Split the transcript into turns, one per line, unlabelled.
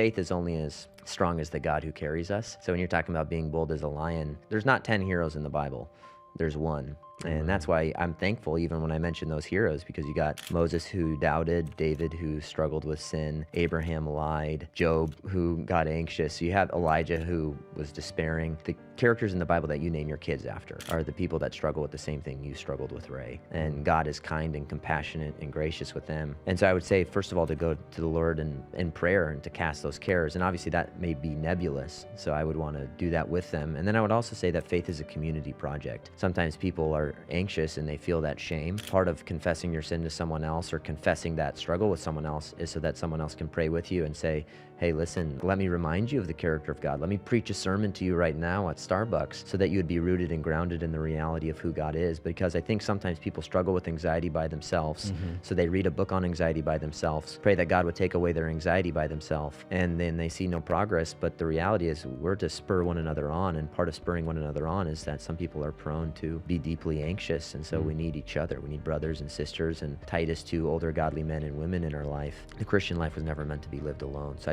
Faith is only as strong as the God who carries us. So when you're talking about being bold as a lion, there's not 10 heroes in the Bible. There's one. And that's why I'm thankful even when I mention those heroes, because you got Moses who doubted, David who struggled with sin, Abraham lied, Job who got anxious. You have Elijah who was despairing. The characters in the Bible that you name your kids after are the people that struggle with the same thing you struggled with, Ray. And God is kind and compassionate and gracious with them. And so I would say, first of all, to go to the Lord in prayer and to cast those cares. And obviously that may be nebulous, so I would want to do that with them. And then I would also say that faith is a community project. Sometimes people are anxious and they feel that shame. Part of confessing your sin to someone else or confessing that struggle with someone else is so that someone else can pray with you and say, hey, listen, let me remind you of the character of God. Let me preach a sermon to you right now at Starbucks so that you would be rooted and grounded in the reality of who God is. Because I think sometimes people struggle with anxiety by themselves. So they read a book on anxiety by themselves, pray that God would take away their anxiety by themselves, and then they see no progress. But the reality is we're to spur one another on, and part of spurring one another on is that some people are prone to be deeply anxious, and so we need each other. We need brothers and sisters, and Titus 2, older godly men and women in our life. The Christian life was never meant to be lived alone. So